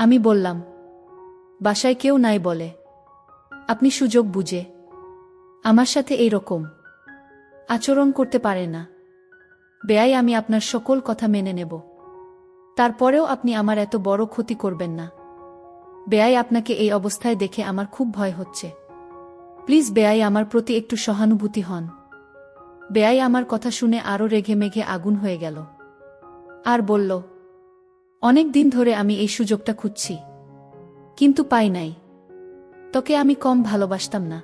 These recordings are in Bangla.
আমি বললাম, বাসায় কেউ নাই বলে আপনি সুযোগ বুঝে আমার সাথে এই রকম আচরণ করতে পারে না। বেয়াই, আমি আপনার সকল কথা মেনে নেব, তারপরেও আপনি আমার এত বড় ক্ষতি করবেন না। বেয়াই, আপনাকে এই অবস্থায় দেখে আমার খুব ভয় হচ্ছে। প্লিজ বেয়াই, আমার প্রতি একটু সহানুভূতি হন। বেয়াই আমার কথা শুনে আরও রেগে মেঘে আগুন হয়ে গেল আর বলল, অনেক দিন ধরে আমি এই সুযোগটা খুঁজছি, কিন্তু পাই নাই। তোকে আমি কম ভালোবাসতাম না,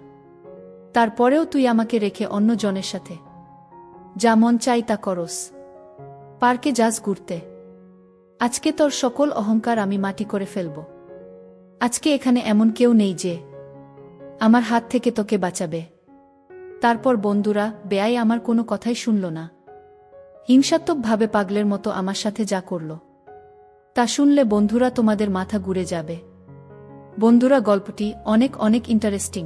তারপরেও তুই আমাকে রেখে অন্য জনের সাথে যা মন চাই তা করস। পার্কে যাস ঘুরতে। আজকে তোর সকল অহংকার আমি মাটি করে ফেলব। আজকে এখানে এমন কেউ নেই যে আমার হাত থেকে তোকে বাঁচাবে। তারপর বন্ধুরা, বেয়াই আমার কোনো কথাই শুনল না। হিংসাত্মকভাবে পাগলের মতো আমার সাথে যা করল তা শুনলে বন্ধুরা তোমাদের মাথা ঘুরে যাবে। বন্ধুরা, গল্পটি অনেক অনেক ইন্টারেস্টিং।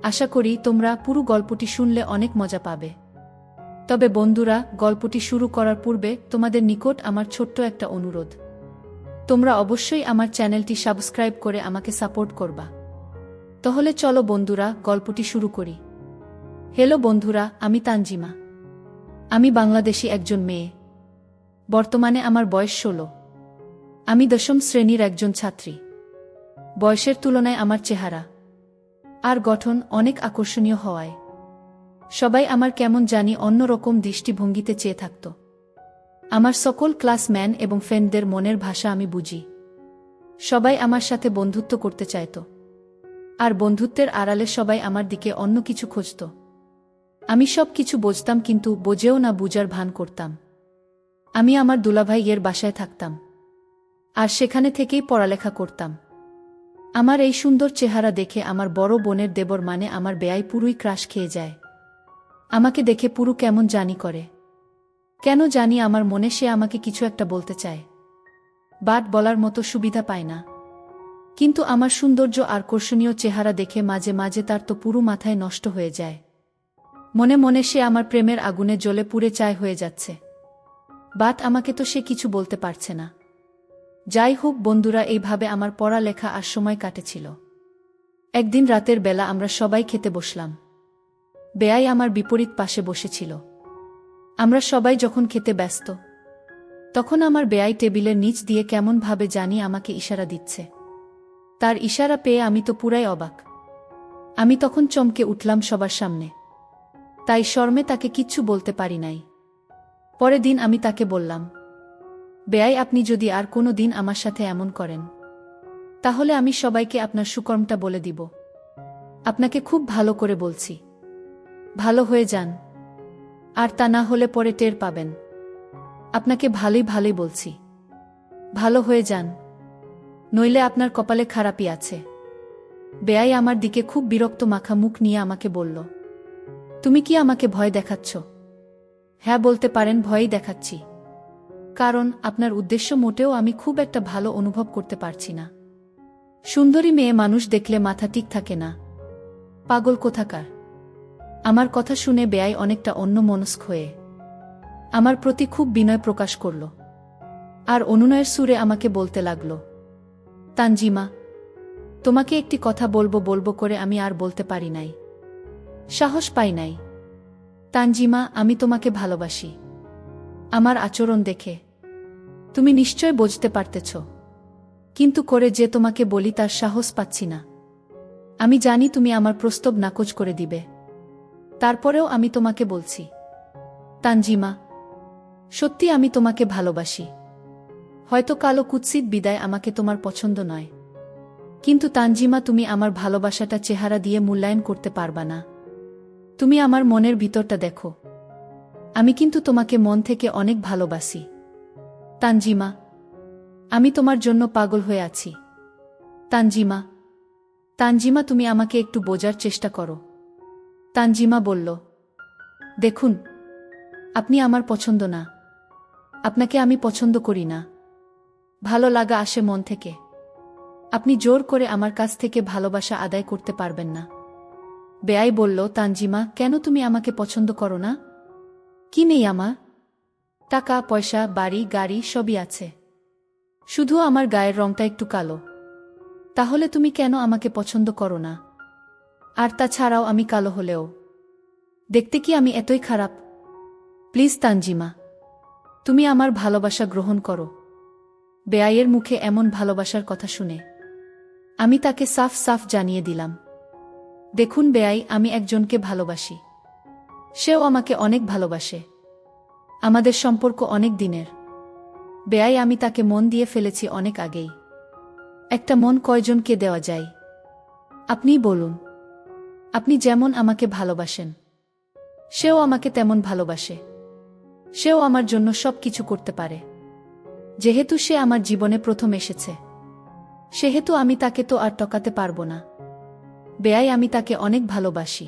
আশা করি তোমরা পুরো গল্পটি শুনলে অনেক মজা পাবে। তবে বন্ধুরা, গল্পটি শুরু করার পূর্বে তোমাদের নিকট আমার ছোট্ট একটা অনুরোধ। তোমরা অবশ্যই আমার চ্যানেলটি সাবস্ক্রাইব করে আমাকে সাপোর্ট করবা। তাহলে চলো বন্ধুরা, গল্পটি শুরু করি। হ্যালো বন্ধুরা, আমি তানজিমা। আমি বাংলাদেশি একজন মেয়ে। বর্তমানে আমার বয়স 16। আমি 10ম শ্রেণীর একজন ছাত্রী। বয়সের তুলনায় আমার চেহারা আর গঠন অনেক আকর্ষণীয় হওয়ায় সবাই আমার কেমন জানি অন্যরকম দৃষ্টিভঙ্গিতে চেয়ে থাকত। আমার সকল ক্লাসম্যান এবং ফ্রেন্ডদের মনের ভাষা আমি বুঝি। সবাই আমার সাথে বন্ধুত্ব করতে চাইত, আর বন্ধুত্বের আড়ালে সবাই আমার দিকে অন্য কিছু খুঁজত। আমি সব কিছু বুঝতাম, কিন্তু বোঝেও না বুঝার ভান করতাম। আমি আমার দুলাভাইয়ের বাসায় থাকতাম, আর সেখানে থেকেই পড়ালেখা করতাম। আমার এই সুন্দর চেহারা দেখে আমার বড় বোনের দেবর মানে আমার বেয়াই পুরোই ক্রাশ খেয়ে যায়। আমাকে দেখে পুরো কেমন জানি করে। কেন জানি আমার মনে সে আমাকে কিছু একটা বলতে চায়, বাট বলার মতো সুবিধা পায় না। কিন্তু আমার সৌন্দর্য আর আকর্ষণীয় চেহারা দেখে মাঝে মাঝে তার তো পুরো মাথায় নষ্ট হয়ে যায়। মনে মনে সে আমার প্রেমের আগুনে জ্বলে পুড়ে ছাই হয়ে যাচ্ছে, বাট আমাকে তো সে কিছু বলতে পারছে না। যাই হোক বন্ধুরা, এইভাবে আমার পড়ালেখা আর সময় কাটেছিল। একদিন রাতের বেলা আমরা সবাই খেতে বসলাম। বেয়াই আমার বিপরীত পাশে বসেছিল। আমরা সবাই যখন খেতে ব্যস্ত, তখন আমার বেয়াই টেবিলের নিচ দিয়ে কেমনভাবে জানি আমাকে ইশারা দিচ্ছে। তার ইশারা পেয়ে আমি তো পুরাই অবাক। আমি তখন চমকে উঠলাম সবার সামনে, তাই শর্মে তাকে কিচ্ছু বলতে পারি নাই। পরের দিন আমি তাকে বললাম, বেয়াই, আপনি যদি আর কোনো দিন আমার সাথে এমন করেন, তাহলে আমি সবাইকে আপনার সুকর্মটা বলে দিব। আপনাকে খুব ভালো করে বলছি, ভালো হয়ে যান, আর তা না হলে পরে টের পাবেন। আপনাকে ভালোই ভালোই বলছি, ভালো হয়ে যান, নইলে আপনার কপালে খারাপই আছে। বেয়াই আমার দিকে খুব বিরক্ত মাখা মুখ নিয়ে আমাকে বলল, তুমি কি আমাকে ভয় দেখাচ্ছ? হ্যাঁ, বলতে পারেন ভয়ই দেখাচ্ছি, কারণ আপনার উদ্দেশ্য মোটেও আমি খুব একটা ভালো অনুভব করতে পারছি না। সুন্দরী মেয়ে মানুষ দেখলে মাথা ঠিক থাকে না, পাগল কোথাকার। আমার কথা শুনে বেয়াই অনেকটা অন্যমনস্ক হয়ে আমার প্রতি খুব বিনয় প্রকাশ করল, আর অনুনয়ের সুরে আমাকে বলতে লাগল, তানজিমা, তোমাকে একটি কথা বলবো বলবো করে আমি আর বলতে পারি নাই, সাহস পাই নাই। তানজিমা, আমি তোমাকে ভালোবাসি। আমার আচরণ দেখে তুমি নিশ্চয় বুঝতে পারতেছ, কিন্তু করে যে তোমাকে বলি তার সাহস পাচ্ছি না। আমি জানি তুমি আমার প্রস্তাব নাকচ করে দিবে, তারপরেও আমি তোমাকে বলছি, তানজিমা, সত্যি আমি তোমাকে ভালোবাসি। হয়তো কালো কুৎসিত বিদায় আমাকে তোমার পছন্দ নয়, কিন্তু তানজিমা, তুমি আমার ভালোবাসাটা চেহারা দিয়ে মূল্যায়ন করতে পারবা না। তুমি আমার মনের ভিতরটা দেখো। আমি কিন্তু তোমাকে মন থেকে অনেক ভালোবাসি। তানজিমা, আমি তোমার জন্য পাগল হয়ে আছি। তানজিমা, তানজিমা, তুমি আমাকে একটু বোঝার চেষ্টা করো। তানজিমা বলল, দেখুন, আপনি আমার পছন্দ না। আপনাকে আমি পছন্দ করি না। ভালো লাগা আসে মন থেকে। আপনি জোর করে আমার কাছ থেকে ভালোবাসা আদায় করতে পারবেন না। বেয়াই বলল, তানজিমা, কেন তুমি আমাকে পছন্দ করো না? কি নেই আমার? টাকা পয়সা, বাড়ি গাড়ি সবই আছে। শুধু আমার গায়ের রংটা একটু কালো। তাহলে তুমি কেন আমাকে পছন্দ করো না? আর তাছাড়াও আমি কালো হলেও দেখতে কি আমি এতই খারাপ? প্লিজ তানজিমা, তুমি আমার ভালোবাসা গ্রহণ করো। বেয়াইয়ের মুখে এমন ভালোবাসার কথা শুনে আমি তাকে সাফ সাফ জানিয়ে দিলাম, দেখুন বেয়াই, আমি একজনকে ভালোবাসি। সেও আমাকে অনেক ভালোবাসে। আমাদের সম্পর্ক অনেক দিনের। বেয়াই, আমি তাকে মন দিয়ে ফেলেছি অনেক আগেই। একটা মন কয়জনকে দেওয়া যায়? আপনিই বলুন। আপনি যেমন আমাকে ভালোবাসেন, সেও আমাকে তেমন ভালোবাসে। সেও আমার জন্য সব কিছু করতে পারে। যেহেতু সে আমার জীবনে প্রথম এসেছে, সেহেতু আমি তাকে তো আর টকাতে পারবো না। বেয়াই, আমি তাকে অনেক ভালোবাসি।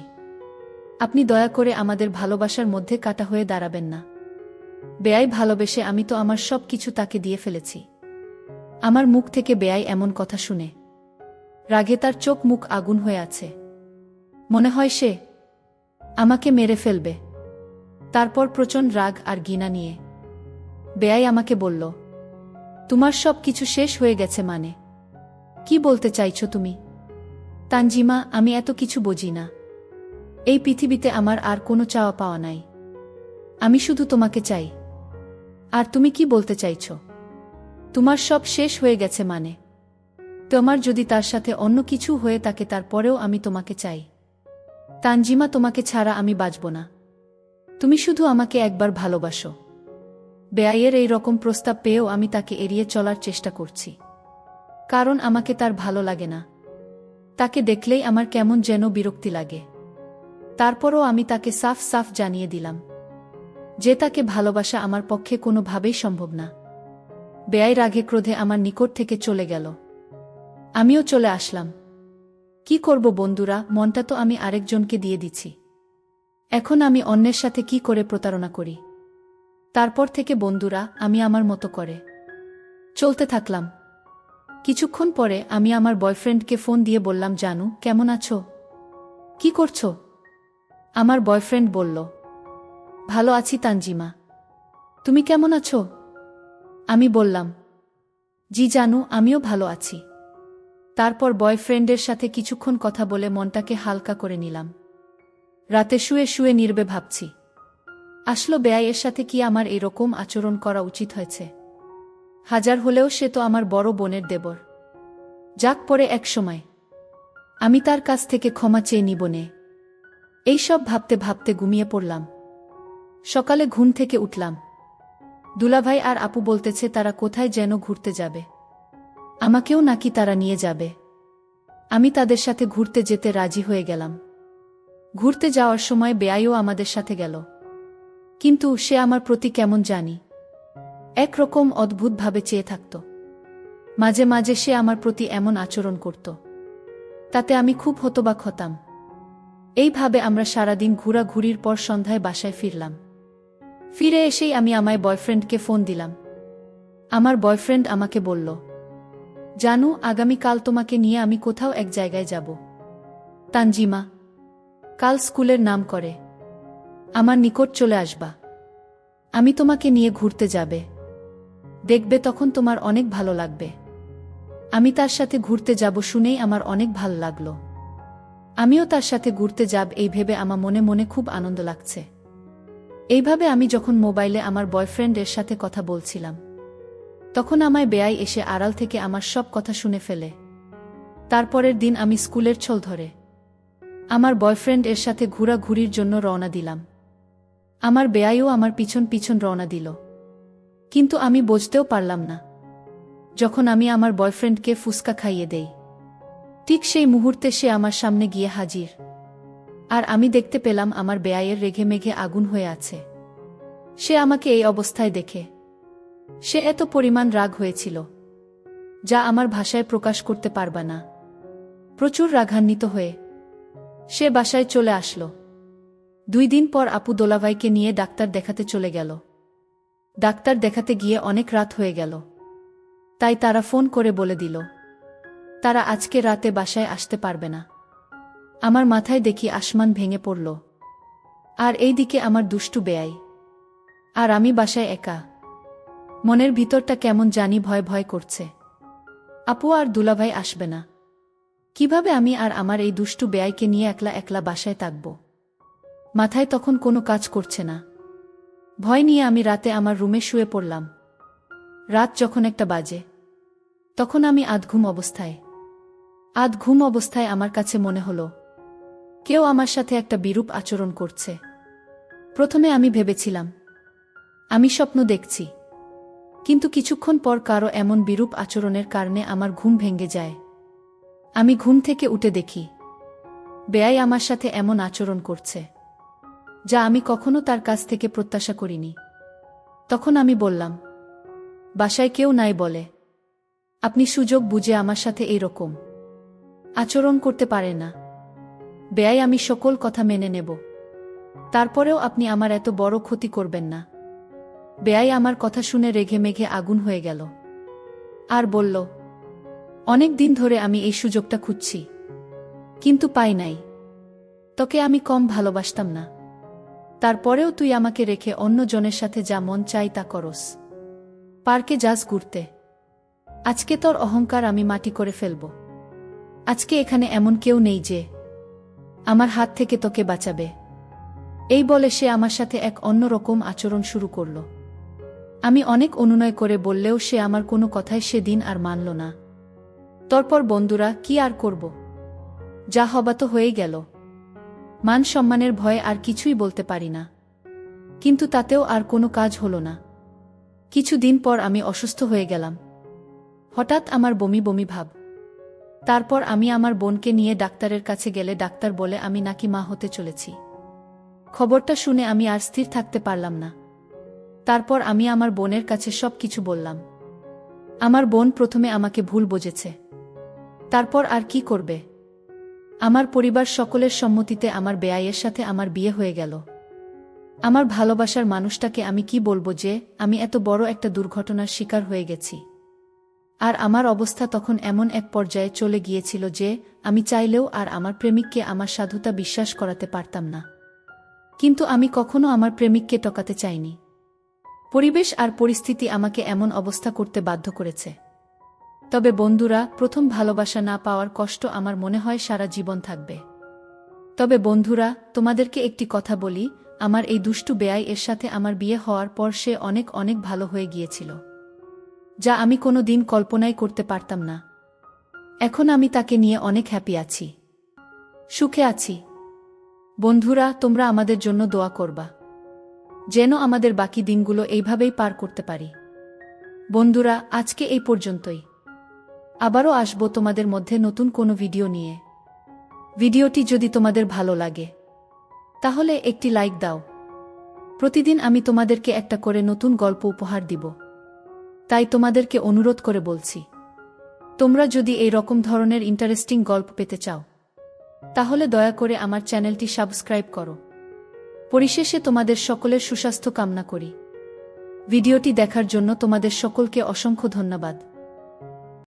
আপনি দয়া করে আমাদের ভালোবাসার মধ্যে কাটা হয়ে দাঁড়াবেন না। বেয়াই, ভালোবেসে আমি তো আমার সব কিছু তাকে দিয়ে ফেলেছি। আমার মুখ থেকে বেয়াই এমন কথা শুনে রাগে তার চোখ মুখ আগুন হয়ে আছে। মনে হয় সে আমাকে মেরে ফেলবে। তারপর প্রচণ্ড রাগ আর ঘৃণা নিয়ে বেয়াই আমাকে বলল, তোমার সব কিছু শেষ হয়ে গেছে মানে? কি বলতে চাইছো তুমি? তানজিমা, আমি এত কিছু বুঝি না। এই পৃথিবীতে আমার আর কোনো চাওয়া পাওয়া নাই। আমি শুধু তোমাকে চাই। আর তুমি কি বলতে চাইছো? তোমার সব শেষ হয়ে গেছে মানে? তোমার যদি তার সাথে অন্য কিছু হয়ে থাকে তারপরেও আমি তোমাকে চাই। তানজিমা, তোমাকে ছাড়া আমি বাঁচব না। তুমি শুধু আমাকে একবার ভালোবাসো। বেয়াইয়ের এই রকম প্রস্তাব পেয়েও আমি তাকে এড়িয়ে চলার চেষ্টা করছি, কারণ আমাকে তার ভালো লাগে না। তাকে দেখলেই আমার কেমন যেন বিরক্তি লাগে। তারপরও আমি তাকে সাফ সাফ জানিয়ে দিলাম যে তাকে ভালোবাসা আমার পক্ষে কোনোভাবেই সম্ভব না। বেয়াই রাগে ক্রোধে আমার নিকট থেকে চলে গেল। আমিও চলে আসলাম। কি করব বন্ধুরা, মনটা তো আমি আরেকজনকে দিয়ে দিছি। এখন আমি অন্যের সাথে কি করে প্রতারণা করি? তারপর থেকে বন্ধুরা, আমি আমার মতো করে চলতে থাকলাম। কিছুক্ষণ পরে আমি আমার বয়ফ্রেন্ডকে ফোন দিয়ে বললাম, জানু, কেমন আছো? কি করছো? আমার বয়ফ্রেন্ড বলল, ভালো আছি তানজিমা, তুমি কেমন আছো? আমি বললাম, জি জানু, আমিও ভালো আছি। তারপর বয়ফ্রেন্ডের সাথে কিছুক্ষণ কথা বলে মনটাকে হালকা করে নিলাম। রাতে শুয়ে শুয়ে নীরবে ভাবছি, আসলো বেয়াইয়ের সাথে কি আমার এরকম আচরণ করা উচিত হয়েছে? হাজার হলেও সে তো আমার বড় বোনের দেবর। যাক, পরে এক সময় আমি তার কাছ থেকে ক্ষমা চেয়ে নিব নে। এইসব ভাবতে ভাবতে ঘুমিয়ে পড়লাম। সকালে ঘুম থেকে উঠলাম। দুলাভাই আর আপু বলতেছে তারা কোথায় যেন ঘুরতে যাবে। আমাকেও নাকি তারা নিয়ে যাবে। আমি তাদের সাথে ঘুরতে যেতে রাজি হয়ে গেলাম। ঘুরতে যাওয়ার সময় বেয়াইও আমাদের সাথে গেল। কিন্তু সে আমার প্রতি কেমন জানি একরকম অদ্ভুতভাবে চেয়ে থাকত। মাঝে মাঝে সে আমার প্রতি এমন আচরণ করত, তাতে আমি খুব হতবাক হতাম। এইভাবে আমরা সারাদিন ঘোরাঘুরির পর সন্ধ্যায় বাসায় ফিরলাম। ফিরে এসেই আমি আমার বয়ফ্রেন্ডকে ফোন দিলাম। আমার বয়ফ্রেন্ড আমাকে বলল, জানু, আগামীকাল তোমাকে নিয়ে আমি কোথাও এক জায়গায় যাব। তানজিমা, কাল স্কুলের নাম করে আমার নিকট চলে আসবা। আমি তোমাকে নিয়ে ঘুরতে যাবে। দেখবে তখন তোমার অনেক ভালো লাগবে। আমি তার সাথে ঘুরতে যাব শুনেই আমার অনেক ভালো লাগলো। আমিও তার সাথে ঘুরতে যাব এই ভেবে আমার মনে মনে খুব আনন্দ লাগছে। এইভাবে আমি যখন মোবাইলে আমার বয়ফ্রেন্ডের সাথে কথা বলছিলাম, তখন আমায় বেয়াই এসে আড়াল থেকে আমার সব কথা শুনে ফেলে। তারপরের দিন আমি স্কুলের ছল ধরে আমার বয়ফ্রেন্ড এর সাথে ঘোরাঘুরির জন্য রওনা দিলাম। আমার বেয়াইও আমার পিছন পিছন রওনা দিল। কিন্তু আমি বুঝতেও পারলাম না, যখন আমি আমার বয়ফ্রেন্ডকে ফুসকা খাইয়ে দেই, ঠিক সেই মুহূর্তে সে আমার সামনে গিয়ে হাজির। আর আমি দেখতে পেলাম আমার বেয়াইয়ের রেগে মেঘে আগুন হয়ে আছে। সে আমাকে এই অবস্থায় দেখে সে এত পরিমাণ রাগ হয়েছিল যা আমার ভাষায় প্রকাশ করতে পারবা না। প্রচুর রাগান্বিত হয়ে সে বাসায় চলে আসলো। 2 দিন পর আপু দোলাভাইকে নিয়ে ডাক্তার দেখাতে চলে গেল। ডাক্তার দেখাতে গিয়ে অনেক রাত হয়ে গেল, তাই তারা ফোন করে বলে দিল তারা আজকে রাতে বাসায় আসতে পারবে না। আমার মাথায় দেখি আসমান ভেঙে পড়ল। আর এইদিকে আমার দুষ্টু বেয়াই আর আমি বাসায় একা। মনের ভিতরটা কেমন জানি ভয় ভয় করছে। আপু আর দুলাভাই আসবে না। কিভাবে আমি আর আমার এই দুষ্টু বেয়াইকে নিয়ে একলা একলা বাসায় থাকব? মাথায় তখন কোনো কাজ করছে না। ভয় নিয়ে আমি রাতে আমার রুমে শুয়ে পড়লাম। রাত যখন 1টা বাজে, তখন আমি আধঘুম অবস্থায় আমার কাছে মনে হলো কেউ আমার সাথে একটা বিরূপ আচরণ করছে। প্রথমে আমি ভেবেছিলাম আমি স্বপ্ন দেখছি, কিন্তু কিছুক্ষণ পর কারো এমন বিরূপ আচরণের কারণে আমার ঘুম ভেঙে যায়। আমি ঘুম থেকে উঠে দেখি বেয়াই আমার সাথে এমন আচরণ করছে যা আমি কখনো তার কাছ থেকে প্রত্যাশা করিনি। তখন আমি বললাম, বাসায় কেউ নাই বলে আপনি সুযোগ বুঝে আমার সাথে এই রকম আচরণ করতে পারে না। বেয়াই, আমি সকল কথা মেনে নেব, তারপরেও আপনি আমার এত বড় ক্ষতি করবেন না। বেয়াই আমার কথা শুনে রেগে মেঘে আগুন হয়ে গেল আর বলল, অনেক দিন ধরে আমি এই সুযোগটা খুঁজছি, কিন্তু পাই নাই। তোকে আমি কম ভালোবাসতাম না, তারপরেও তুই আমাকে রেখে অন্য জনের সাথে যা মন চাই তা করস। পার্কে যাস ঘুরতে, আজকে তোর অহংকার আমি মাটি করে ফেলব। আজকে এখানে এমন কেউ নেই যে আমার হাত থেকে তোকে বাঁচাবে। এই বলে সে আমার সাথে এক অন্যরকম আচরণ শুরু করল। আমি অনেক অনুনয় করে বললেও সে আমার কোনো কথাই সেদিন আর মানল না। তারপর বন্ধুরা, কি আর করব, যা হবা তো হয়েই গেল। মান সম্মানের ভয়ে আর কিছুই বলতে পারি না, কিন্তু তাতেও আর কোনো কাজ হলো না। কিছুদিন পর আমি অসুস্থ হয়ে গেলাম। হঠাৎ আমার বমি বমি ভাব। তারপর আমি আমার বোনকে নিয়ে ডাক্তারের কাছে গেলে ডাক্তার বলে আমি নাকি মা হতে চলেছি। খবরটা শুনে আমি আর স্থির থাকতে পারলাম না। তারপর আমি আমার বোনের কাছে সব কিছু বললাম। আমার বোন প্রথমে আমাকে ভুল বুঝেছে, তারপর আর কি করবে, আমার পরিবার সকলের সম্মতিতে আমার বেয়াইয়ের সাথে আমার বিয়ে হয়ে গেল। আমার ভালোবাসার মানুষটাকে আমি কি বলবো যে আমি এত বড় একটা দুর্ঘটনার শিকার হয়ে গেছি। আর আমার অবস্থা তখন এমন এক পর্যায়ে চলে গিয়েছিল যে আমি চাইলেও আর আমার প্রেমিককে আমার সাধুতা বিশ্বাস করাতে পারতাম না। কিন্তু আমি কখনো আমার প্রেমিককে টকাতে চাইনি। পরিবেশ আর পরিস্থিতি আমাকে এমন অবস্থা করতে বাধ্য করেছে। তবে বন্ধুরা, প্রথম ভালোবাসা না পাওয়ার কষ্ট আমার মনে হয় সারা জীবন থাকবে। তবে বন্ধুরা, তোমাদেরকে একটি কথা বলি, আমার এই দুষ্টু বেয়াই এর সাথে আমার বিয়ে হওয়ার পর সে অনেক অনেক ভালো হয়ে গিয়েছিল, যা আমি কোনো দিন কল্পনাই করতে পারতাম না। এখন আমি তাকে নিয়ে অনেক হ্যাপি আছি, সুখে আছি। বন্ধুরা, তোমরা আমাদের জন্য দোয়া করবা যেন আমাদের বাকি দিনগুলো এইভাবেই পার করতে পারি। বন্ধুরা, আজকে এই পর্যন্তই। আবারও আসবো তোমাদের মধ্যে নতুন কোনো ভিডিও নিয়ে। ভিডিওটি যদি তোমাদের ভালো লাগে তাহলে একটি লাইক দাও। প্রতিদিন আমি তোমাদেরকে একটা করে নতুন গল্প উপহার দিব, তাই তোমাদেরকে অনুরোধ করে বলছি, তোমরা যদি এই রকম ধরনের ইন্টারেস্টিং গল্প পেতে চাও তাহলে দয়া করে আমার চ্যানেলটি সাবস্ক্রাইব করো। পরিশেষে তোমাদের সকলের সুস্বাস্থ্য কামনা করি। ভিডিওটি দেখার জন্য তোমাদের সকলকে অসংখ্য ধন্যবাদ।